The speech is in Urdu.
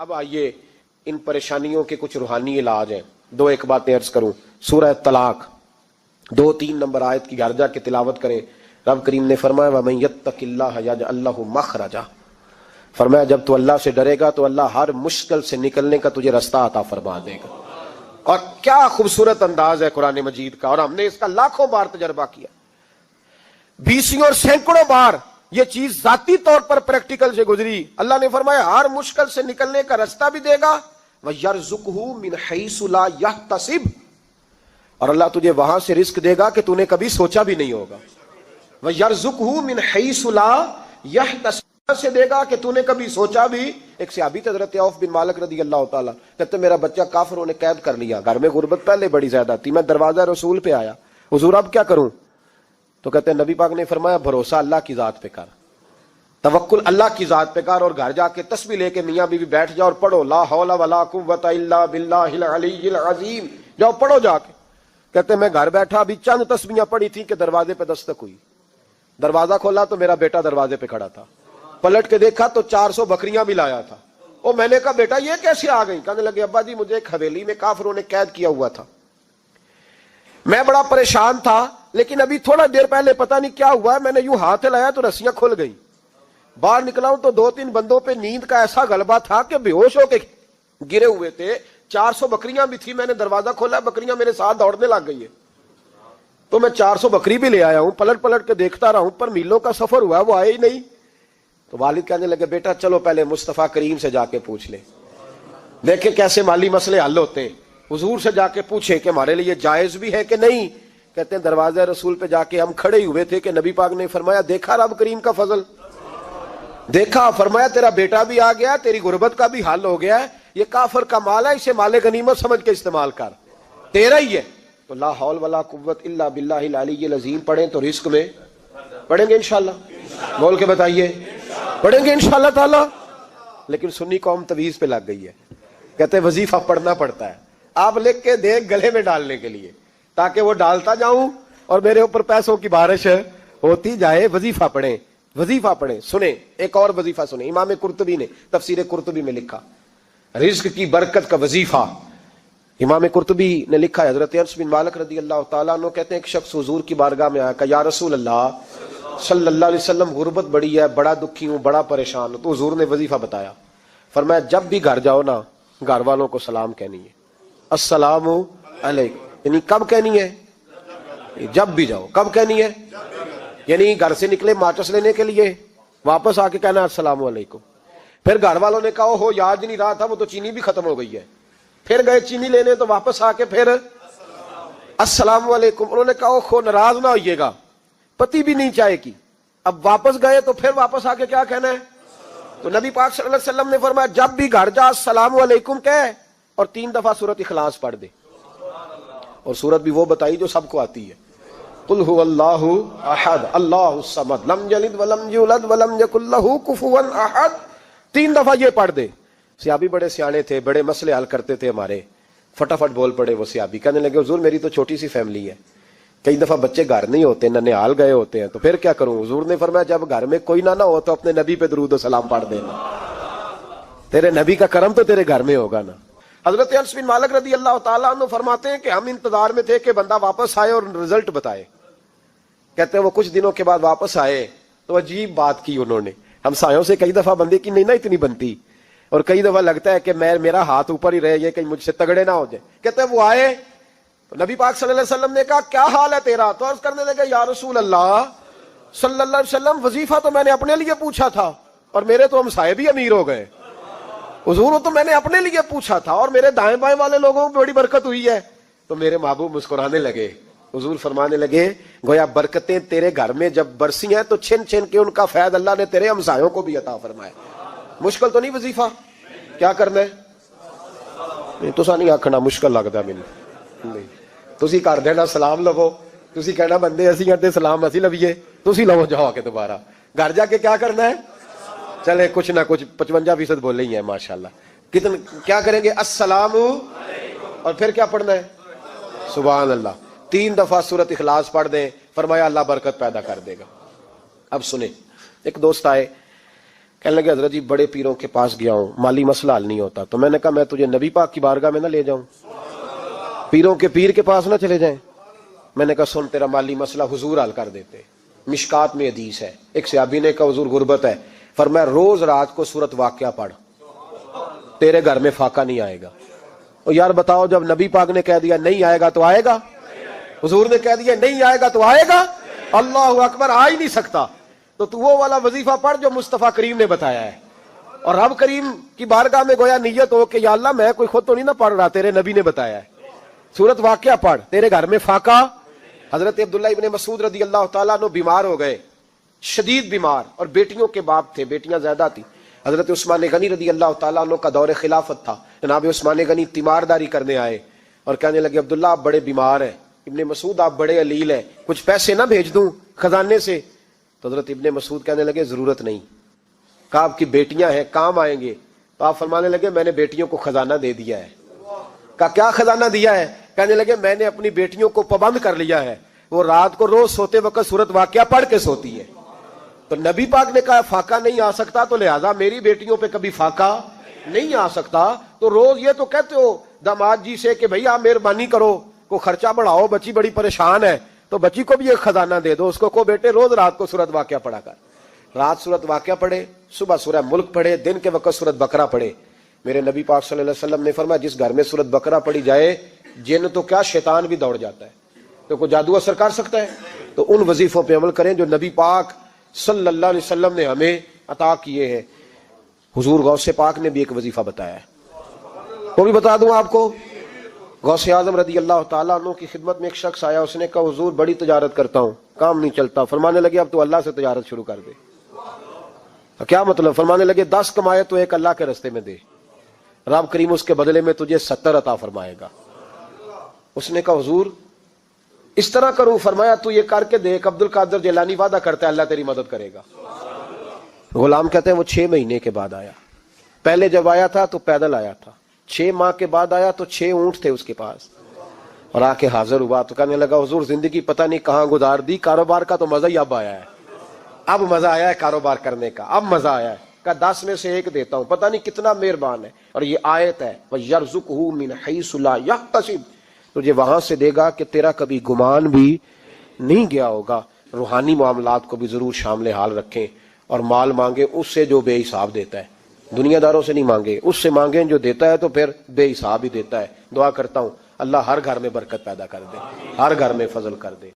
اب آئیے ان پریشانیوں کے کچھ روحانی علاج ہیں. دو ایک باتیں عرض کروں. سورہ طلاق 2-3 نمبر آیت کی گھر جا کے تلاوت کریں. رب کریم نے فرمایا وَمَن يَتَّقِ اللَّهَ يَجْعَل لَّهُ مَخْرَجًا. فرمایا جب تو اللہ سے ڈرے گا تو اللہ ہر مشکل سے نکلنے کا تجھے رستہ عطا فرما دے گا. اور کیا خوبصورت انداز ہے قرآن مجید کا, اور ہم نے اس کا لاکھوں بار تجربہ کیا, بیسوں اور سینکڑوں بار یہ چیز ذاتی طور پر پریکٹیکل سے گزری. اللہ نے فرمایا ہر مشکل سے نکلنے کا رستہ بھی دے گا, وَيَرْزُقْهُ مِنْ حَيْثُ لَا يَحْتَسِبُ, اور اللہ تجھے وہاں سے رزق دے گا کہ تو نے کبھی سوچا بھی نہیں ہوگا. وَيَرْزُقْهُ مِنْ حَيْثُ لَا يَحْتَسِبُ, سے دے گا کہ تو نے کبھی سوچا بھی. ایک صحابی تھے حضرت عوف بن مالک رضی اللہ تعالیٰ, کہتے میرا بچہ کافروں نے قید کر لیا, گھر میں غربت پہلے بڑی زیادہ تھی, میں دروازہ رسول پہ آیا, حضور اب کیا کروں؟ تو کہتے ہیں نبی پاک نے فرمایا بھروسہ اللہ کی ذات پہ کر, توکل اللہ کی ذات پہ کر, اور گھر جا کے تسبیح لے کے میاں بیوی بیٹھ جاؤ اور پڑھو لا حول ولا قوت الا باللہ العلی العظیم, جاؤ پڑھو جا کے. کہتے میں گھر بیٹھا ابھی چند تسبیحاں پڑھی تھی کہ دروازے پہ دستک ہوئی, دروازہ کھولا تو میرا بیٹا دروازے پہ کھڑا تھا, پلٹ کے دیکھا تو 400 بکریاں بھی لایا تھا. اور میں نے کہا بیٹا یہ کیسے آ گئی؟ کہنے لگے ابا جی مجھے ایک حویلی میں کافروں نے قید کیا ہوا تھا, میں بڑا پریشان تھا, لیکن ابھی تھوڑا دیر پہلے پتہ نہیں کیا ہوا ہے, میں نے یوں ہاتھ لایا تو رسیاں کھل گئی, باہر نکلا ہوں تو 2-3 بندوں پہ نیند کا ایسا غلبہ تھا کہ بے ہوش ہو کے گرے ہوئے تھے. 400 بکریاں بھی تھی, میں نے دروازہ کھولا, بکریاں میرے ساتھ دوڑنے لگ گئی ہے, تو میں 400 بکری بھی لے آیا ہوں, پلٹ پلٹ کے دیکھتا رہا ہوں, پر میلوں کا سفر ہوا وہ آئے ہی نہیں. تو والد کہنے لگے بیٹا چلو پہلے مصطفیٰ کریم سے جا کے پوچھ لے, دیکھیں کیسے مالی مسئلے حل ہوتے ہیں. حضور سے جا کے پوچھے کہ ہمارے لیے جائز بھی ہے کہ نہیں. کہتے ہیں دروازہ رسول پہ جا کے ہم کھڑے ہی ہوئے تھے کہ نبی پاک نے فرمایا دیکھا رب کریم کا فضل, دیکھا, فرمایا تیرا بیٹا بھی آ گیا, تیری غربت کا بھی حل ہو گیا ہے, یہ کافر کا مال ہے, اسے مال غنیمت سمجھ کے استعمال کر, تیرا ہی ہے. تو لا حول ولا قوت الا باللہ العلی العظیم پڑھیں تو رزق میں پڑھیں گے انشاءاللہ, بول کے بتائیے پڑھیں گے انشاءاللہ تعالی. لیکن سنی قوم تویز پہ لگ گئی ہے, کہتے ہیں وظیفہ پڑھنا پڑتا ہے, آپ لکھ کے دیں گلے میں ڈالنے کے لیے تاکہ وہ ڈالتا جاؤں اور میرے اوپر پیسوں کی بارش ہوتی جائے. وظیفہ پڑھیں, وظیفہ پڑھیں. سنیں ایک اور وظیفہ سنیں, امام قرطبی نے تفسیر قرطبی میں لکھا رزق کی برکت کا وظیفہ. امام قرطبی نے لکھا ہے حضرت انس بن مالک رضی اللہ تعالیٰ عنہ کہتے ہیں ایک شخص حضور کی بارگاہ میں آیا, کہا یا رسول اللہ صلی اللہ علیہ وسلم غربت بڑی ہے, بڑا دکھی ہوں, بڑا پریشان ہوں. تو حضور نے وظیفہ بتایا, فرمایا جب بھی گھر جاؤ نا گھر والوں کو سلام کہنی ہے, السلام علیکم, یعنی کب کہنی ہے؟ جب بھی جاؤ. کب کہنی ہے؟ یعنی گھر سے نکلے ماچس لینے کے لیے, واپس آ کے کہنا السلام علیکم. پھر گھر والوں نے کہا ہو یاد نہیں رہا تھا, وہ تو چینی بھی ختم ہو گئی ہے. پھر گئے چینی لینے تو واپس آ کے پھر السلام علیکم. انہوں نے کہا خو ناراض نہ ہوئیے گا, پتی بھی نہیں چائے کی. اب واپس گئے تو پھر واپس آ کے کیا کہنا ہے؟ تو نبی پاک صلی اللہ علیہ وسلم نے فرمایا جب بھی گھر جا السلام علیکم کہے اور 3 دفعہ سورۃ اخلاص پڑھ دے, اور سورت بھی وہ بتائی جو سب کو آتی ہے, قل هو اللہ احد اللہ الصمد لم یلد ولم یولد ولم یکن لہ کفوا احد. 3 دفعہ یہ پڑھ دے. صحابی بڑے سیانے تھے, بڑے مسئلے حل کرتے تھے ہمارے, فٹافٹ بول پڑے وہ صحابی, کہنے لگے حضور میری تو چھوٹی سی فیملی ہے, کئی دفعہ بچے گھر نہیں ہوتے, ننھیال گئے ہوتے ہیں, تو پھر کیا کروں؟ حضور نے فرمایا جب گھر میں کوئی نہ ہو تو اپنے نبی پہ درود و سلام پڑھ دینا, تیرے نبی کا کرم تو تیرے گھر میں ہوگا نا. حضرت انس بن مالک رضی اللہ تعالیٰ عنہ فرماتے ہیں کہ ہم انتظار میں تھے کہ بندہ واپس آئے اور رزلٹ بتائے. کہتے ہیں وہ کچھ دنوں کے بعد واپس آئے تو عجیب بات کی انہوں نے. ہم سایوں سے کئی دفعہ بندے کی نہیں نا اتنی بنتی, اور کئی دفعہ لگتا ہے کہ میرا ہاتھ اوپر ہی رہے, یہ کہیں مجھ سے تگڑے نہ ہو جائے. کہتے ہیں وہ آئے تو نبی پاک صلی اللہ علیہ وسلم نے کہا کیا حال ہے تیرا؟ تو عرض کرنے لگے یا رسول اللہ صلی اللہ علیہ وسلم وظیفہ تو میں نے اپنے لیے پوچھا تھا اور میرے تو ہمسائے بھی امیر ہو گئے. حضور تو میں نے اپنے لیے پوچھا تھا اور میرے دائیں بائیں والے لوگوں کو بڑی برکت ہوئی ہے. تو میرے محبوب مسکرانے لگے. حضور فرمانے لگے گویا برکتیں تیرے گھر میں جب برسی ہیں تو چھن چھن کے ان کا فیض اللہ نے تیرے ہمسایوں کو بھی عطا فرمایا. مشکل تو نہیں وظیفہ, کیا کرنا ہے؟ نہیں تو نہیں آکھنا مشکل لگتا مینوں, نہیں تسی کر دینا سلام لو, تسی کہنا بندے اسی کرتے سلام اسی لویے, تسی لو جاؤ کے دوبارہ گھر جا کے کیا کرنا ہے؟ چلے کچھ نہ کچھ 55% بولے ہی ہیں ماشاءاللہ. کتنے کیا کریں گے؟ السلام اور پھر کیا پڑھنا ہے؟ سبحان اللہ. 3 دفعہ سورۃ اخلاص پڑھ دیں, فرمایا اللہ برکت پیدا کر دے گا. اب سنیں, ایک دوست آئے, کہنے لگے حضرت جی بڑے پیروں کے پاس گیا ہوں، مالی مسئلہ حل نہیں ہوتا. تو میں نے کہا میں تجھے نبی پاک کی بارگاہ میں نہ لے جاؤں، پیروں کے پیر کے پاس نہ چلے جائیں. میں نے کہا سن تیرا مالی مسئلہ حضور حل کر دیتے. مشکات میں حدیث ہے، ایک صحابی نے کہا حضور غربت ہے، فرمایا روز رات کو سورت واقعہ پڑھ، تیرے گھر میں فاقہ نہیں آئے گا. اور یار بتاؤ جب نبی پاک نے کہہ دیا نہیں آئے گا تو آئے گا، حضور نے کہہ دیا نہیں آئے گا تو آئے گا، اللہ اکبر، آ ہی نہیں سکتا. تو وہ والا وظیفہ پڑھ جو مصطفیٰ کریم نے بتایا ہے. اور رب کریم کی بارگاہ میں گویا نیت ہو کہ یا اللہ میں کوئی خود تو نہیں نہ پڑھ رہا، تیرے نبی نے بتایا ہے، سورت واقعہ پڑھ، تیرے گھر میں فاقہ. حضرت عبداللہ ابن مسعود رضی اللہ تعالیٰ عنہ بیمار ہو گئے، شدید بیمار، اور بیٹیوں کے باپ تھے، بیٹیاں زیادہ تھیں. حضرت عثمان غنی رضی اللہ تعالیٰ عنہ کا دور خلافت تھا. جناب عثمان غنی تیمارداری کرنے آئے اور کہنے لگے عبداللہ آپ بڑے بیمار ہیں، ابن مسعود آپ بڑے علیل ہیں، کچھ پیسے نہ بھیج دوں خزانے سے؟ تو حضرت ابن مسعود کہنے لگے ضرورت نہیں. کہا آپ کی بیٹیاں ہیں کام آئیں گے. تو آپ فرمانے لگے میں نے بیٹیوں کو خزانہ دے دیا ہے. کہا کیا خزانہ دیا ہے؟ کہنے لگے میں نے اپنی بیٹیوں کو پابند کر لیا ہے، وہ رات کو روز سوتے وقت سورت واقعہ پڑھ کے سوتی ہے. تو نبی پاک نے کہا فاقہ نہیں آ سکتا، تو لہذا میری بیٹیوں پہ کبھی فاقہ نہیں آ سکتا. تو روز یہ تو کہتے ہو داماد جی سے کہ بھئی آپ مہربانی کرو، کو خرچہ بڑھاؤ، بچی بڑی پریشان ہے، تو بچی کو بھی ایک خزانہ دے دو، اس کو بیٹے روز رات کو سورت واقعہ پڑھا کر. رات سورت واقعہ پڑھے، صبح سورہ ملک پڑھے، دن کے وقت سورت بقرہ پڑھے. میرے نبی پاک صلی اللہ علیہ وسلم نے فرمایا جس گھر میں سورت بقرہ پڑھی جائے جن تو کیا شیطان بھی دوڑ جاتا ہے. تو کوئی جادو اثر کر سکتا ہے؟ تو ان وظیفوں پہ عمل کریں جو نبی پاک صلی اللہ علیہ وسلم نے ہمیں عطا کیے ہیں. حضور غوث پاک نے بھی ایک وظیفہ بتایا ہے، وہ بھی بتا دوں آپ کو. غوث اعظم رضی اللہ تعالیٰ عنہ کی خدمت میں ایک شخص آیا، اس نے کہا حضور بڑی تجارت کرتا ہوں، کام نہیں چلتا. فرمانے لگے اب تو اللہ سے تجارت شروع کر دے. کیا مطلب؟ فرمانے لگے 10 کمائے تو ایک اللہ کے رستے میں دے، رب کریم اس کے بدلے میں تجھے 70 عطا فرمائے گا. اس نے کہا حضور اس طرح کروں؟ فرمایا تو یہ کر کے دیکھ، عبد القادر جیلانی وعدہ کرتا ہے اللہ تیری مدد کرے گا. غلام کہتے ہیں وہ 6 مہینے کے بعد آیا. پہلے جب آیا تھا تو پیدل آیا تھا، 6 ماہ کے بعد آیا تو 6 اونٹ تھے اس کے پاس، اور آ کے حاضر ہوا تو کہنے لگا حضور زندگی پتہ نہیں کہاں گزار دی، کاروبار کا تو مزہ ہی اب آیا ہے، اب مزہ آیا ہے کاروبار کرنے کا، اب مزہ آیا ہے. کہ 10 میں سے 1 دیتا ہوں، پتہ نہیں کتنا مہربان ہے. اور یہ آیت ہے وَيَرْزُقْهُ مِنْ حَيْثُ لَا يَحْتَسِبُ، تجھے وہاں سے دے گا کہ تیرا کبھی گمان بھی نہیں گیا ہوگا. روحانی معاملات کو بھی ضرور شامل حال رکھیں، اور مال مانگے اس سے جو بے حساب دیتا ہے، دنیا داروں سے نہیں مانگے، اس سے مانگیں جو دیتا ہے تو پھر بے حساب ہی دیتا ہے. دعا کرتا ہوں اللہ ہر گھر میں برکت پیدا کر دے، ہر گھر میں فضل کر دے.